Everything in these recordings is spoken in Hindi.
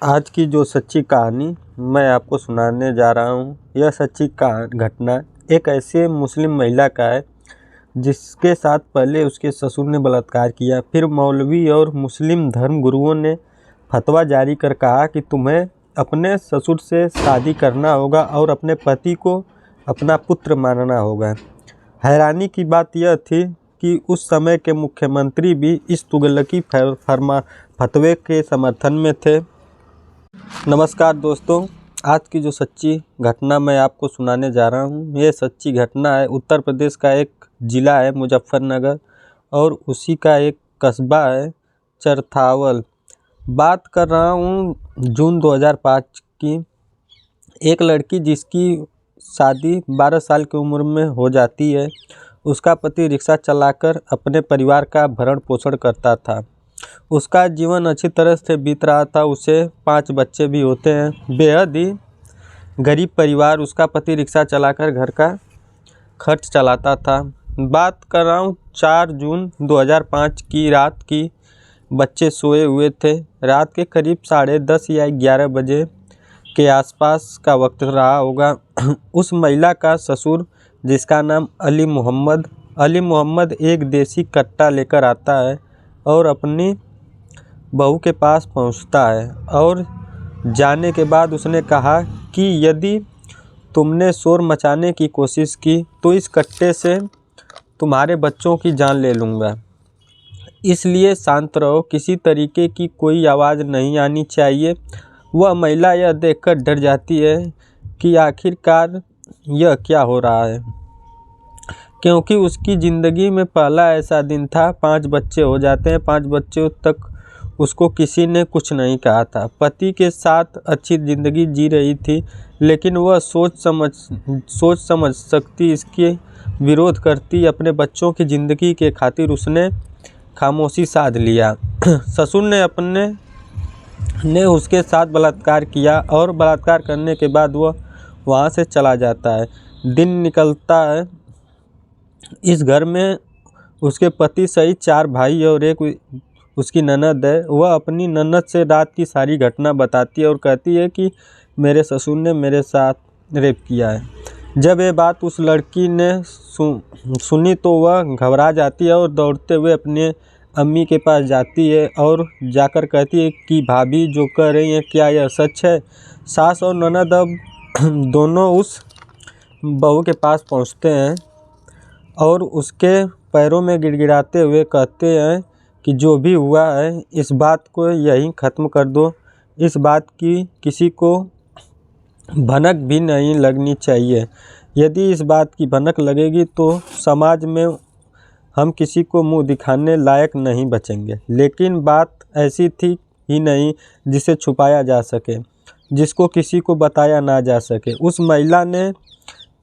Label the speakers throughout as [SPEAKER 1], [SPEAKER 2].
[SPEAKER 1] आज की जो सच्ची कहानी मैं आपको सुनाने जा रहा हूँ, यह सच्ची घटना एक ऐसे मुस्लिम महिला का है जिसके साथ पहले उसके ससुर ने बलात्कार किया। फिर मौलवी और मुस्लिम धर्म गुरुओं ने फतवा जारी कर कहा कि तुम्हें अपने ससुर से शादी करना होगा और अपने पति को अपना पुत्र मानना होगा। हैरानी की बात यह थी कि उस समय के मुख्यमंत्री भी इस तुगलकी फतवे के समर्थन में थे। नमस्कार दोस्तों, आज की जो सच्ची घटना मैं आपको सुनाने जा रहा हूँ, ये सच्ची घटना है उत्तर प्रदेश का एक ज़िला है मुजफ्फरनगर और उसी का एक कस्बा है चरथावल। बात कर रहा हूँ जून 2005 की। एक लड़की जिसकी शादी 12 साल की उम्र में हो जाती है, उसका पति रिक्शा चलाकर अपने परिवार का भरण पोषण करता था। उसका जीवन अच्छी तरह से बीत रहा था। उसे 5 बच्चे भी होते हैं। बेहद ही गरीब परिवार। उसका पति रिक्शा चलाकर घर का खर्च चलाता था। बात कर रहा हूँ 4 जून 2005 की रात की। बच्चे सोए हुए थे। रात के करीब 10:30 या 11 बजे के आसपास का वक्त रहा होगा। उस महिला का ससुर, जिसका नाम अली मोहम्मद एक देसी कट्टा लेकर आता है और अपनी बहू के पास पहुंचता है और जाने के बाद उसने कहा कि यदि तुमने शोर मचाने की कोशिश की तो इस कट्टे से तुम्हारे बच्चों की जान ले लूँगा, इसलिए शांत रहो, किसी तरीके की कोई आवाज़ नहीं आनी चाहिए। वह महिला यह देखकर डर जाती है कि आखिरकार यह क्या हो रहा है, क्योंकि उसकी ज़िंदगी में पहला ऐसा दिन था। 5 बच्चे हो जाते हैं। 5 बच्चों तक उसको किसी ने कुछ नहीं कहा था। पति के साथ अच्छी ज़िंदगी जी रही थी, लेकिन वह सोच समझ सकती इसके विरोध करती। अपने बच्चों की ज़िंदगी के खातिर उसने खामोशी साध लिया। ससुर ने उसके साथ बलात्कार किया और बलात्कार करने के बाद वह वहाँ से चला जाता है। दिन निकलता है। इस घर में उसके पति सहित 4 भाई और एक उसकी ननद है। वह अपनी ननद से रात की सारी घटना बताती है और कहती है कि मेरे ससुर ने मेरे साथ रेप किया है। जब ये बात उस लड़की ने सुनी तो वह घबरा जाती है और दौड़ते हुए अपने अम्मी के पास जाती है और जाकर कहती है कि भाभी जो कह रही हैं क्या यह सच है। सास और ननद अब दोनों उस बहू के पास पहुंचते हैं और उसके पैरों में गिड़गिड़ाते हुए कहते हैं कि जो भी हुआ है इस बात को यहीं ख़त्म कर दो। इस बात की किसी को भनक भी नहीं लगनी चाहिए। यदि इस बात की भनक लगेगी तो समाज में हम किसी को मुंह दिखाने लायक नहीं बचेंगे। लेकिन बात ऐसी थी ही नहीं जिसे छुपाया जा सके, जिसको किसी को बताया ना जा सके। उस महिला ने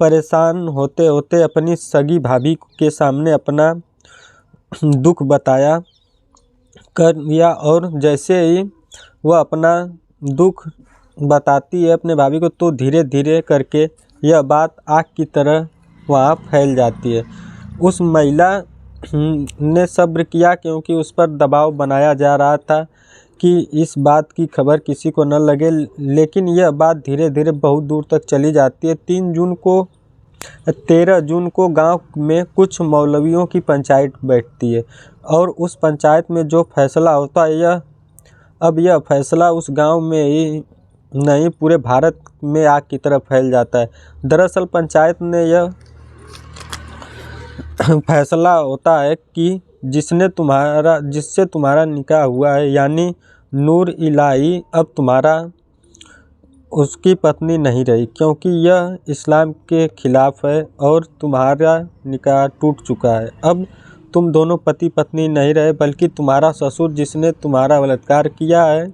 [SPEAKER 1] परेशान होते होते अपनी सगी भाभी के सामने अपना दुख बताया कर दिया और जैसे ही वह अपना दुख बताती है अपने भाभी को, तो धीरे धीरे करके यह बात आग की तरह वहाँ फैल जाती है। उस महिला ने सब्र किया, क्योंकि उस पर दबाव बनाया जा रहा था कि इस बात की खबर किसी को न लगे। लेकिन यह बात धीरे धीरे बहुत दूर तक चली जाती है। 13 जून को गांव में कुछ मौलवियों की पंचायत बैठती है और उस पंचायत में जो फैसला होता है यह फैसला उस गांव में ही नहीं पूरे भारत में आग की तरह फैल जाता है। दरअसल पंचायत में यह फैसला होता है कि जिससे तुम्हारा निकाह हुआ है, यानी नूर इलाही, अब तुम्हारा उसकी पत्नी नहीं रही, क्योंकि यह इस्लाम के खिलाफ है और तुम्हारा निकाह टूट चुका है। अब तुम दोनों पति पत्नी नहीं रहे, बल्कि तुम्हारा ससुर जिसने तुम्हारा बलात्कार किया है,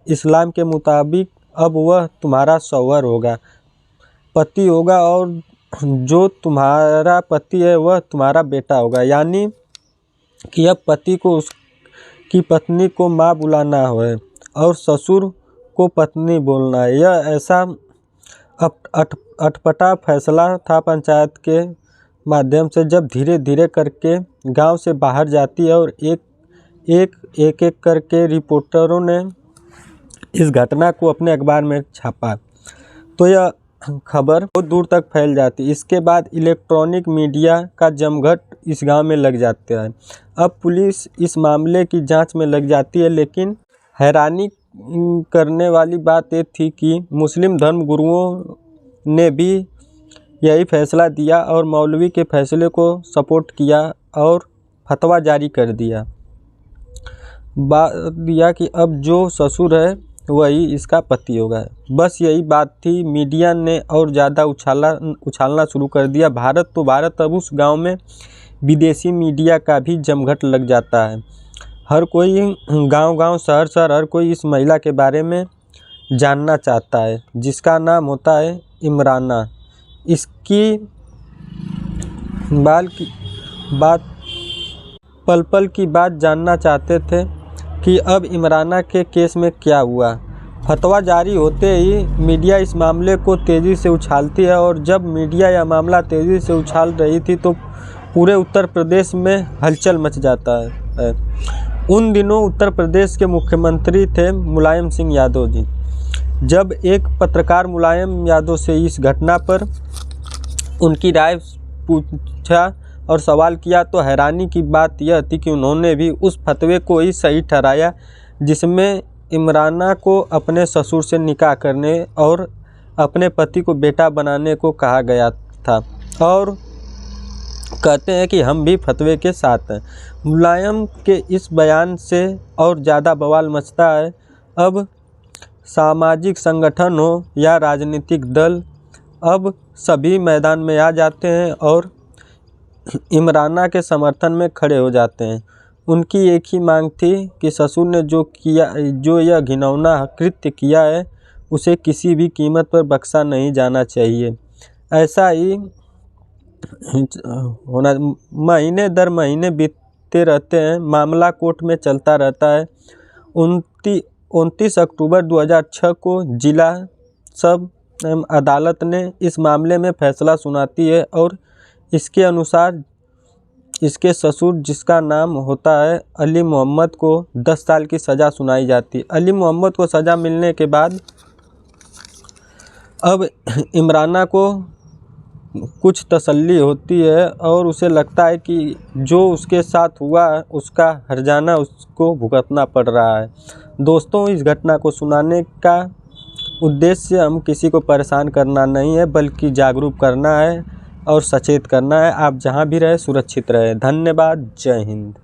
[SPEAKER 1] इस्लाम के मुताबिक अब वह तुम्हारा शौहर होगा, पति होगा, और जो तुम्हारा पति है वह तुम्हारा बेटा होगा। यानी कि अब पति को उसकी पत्नी को माँ बुलाना है और ससुर को पत्नी बोलना है। यह ऐसा अटपटा फैसला था पंचायत के माध्यम से, जब धीरे धीरे करके गांव से बाहर जाती है और एक करके रिपोर्टरों ने इस घटना को अपने अखबार में छापा तो यह खबर बहुत दूर तक फैल जाती। इसके बाद इलेक्ट्रॉनिक मीडिया का जमघट इस गांव में लग जाता है। अब पुलिस इस मामले की जांच में लग जाती है, लेकिन हैरानी करने वाली बात ये थी कि मुस्लिम धर्मगुरुओं ने भी यही फैसला दिया और मौलवी के फैसले को सपोर्ट किया और फतवा जारी कर दिया कि अब जो ससुर है वही इसका पति होगा। बस यही बात थी। मीडिया ने और ज़्यादा उछालना शुरू कर दिया। भारत तो भारत, अब उस गांव में विदेशी मीडिया का भी जमघट लग जाता है। हर कोई गांव-गांव, शहर-शहर हर कोई इस महिला के बारे में जानना चाहता है, जिसका नाम होता है इमराना। इसकी पल पल की बात जानना चाहते थे कि अब इमराना के केस में क्या हुआ। फतवा जारी होते ही मीडिया इस मामले को तेज़ी से उछालती है और जब मीडिया यह मामला तेज़ी से उछाल रही थी तो पूरे उत्तर प्रदेश में हलचल मच जाता है। उन दिनों उत्तर प्रदेश के मुख्यमंत्री थे मुलायम सिंह यादव जी। जब एक पत्रकार मुलायम यादव से इस घटना पर उनकी राय पूछा और सवाल किया तो हैरानी की बात यह थी कि उन्होंने भी उस फतवे को ही सही ठहराया जिसमें इमराना को अपने ससुर से निकाह करने और अपने पति को बेटा बनाने को कहा गया था, और कहते हैं कि हम भी फतवे के साथ हैं। मुलायम के इस बयान से और ज़्यादा बवाल मचता है। अब सामाजिक संगठन हो या राजनीतिक दल, अब सभी मैदान में आ जाते हैं और इमराना के समर्थन में खड़े हो जाते हैं। उनकी एक ही मांग थी कि ससुर ने जो यह घिनौना कृत्य किया है उसे किसी भी कीमत पर बख्शा नहीं जाना चाहिए। ऐसा ही होना, महीने दर महीने बीतते रहते हैं, मामला कोर्ट में चलता रहता है। 29 अक्टूबर 2006 को जिला सब अदालत ने इस मामले में फैसला सुनाती है और इसके अनुसार इसके ससुर, जिसका नाम होता है अली मोहम्मद, को 10 साल की सज़ा सुनाई जाती है। अली मोहम्मद को सज़ा मिलने के बाद अब इमराना को कुछ तसल्ली होती है और उसे लगता है कि जो उसके साथ हुआ उसका हर्जाना उसको भुगतना पड़ रहा है। दोस्तों, इस घटना को सुनाने का उद्देश्य हम किसी को परेशान करना नहीं है, बल्कि जागरूक करना है और सचेत करना है। आप जहां भी रहे सुरक्षित रहे। धन्यवाद। जय हिंद।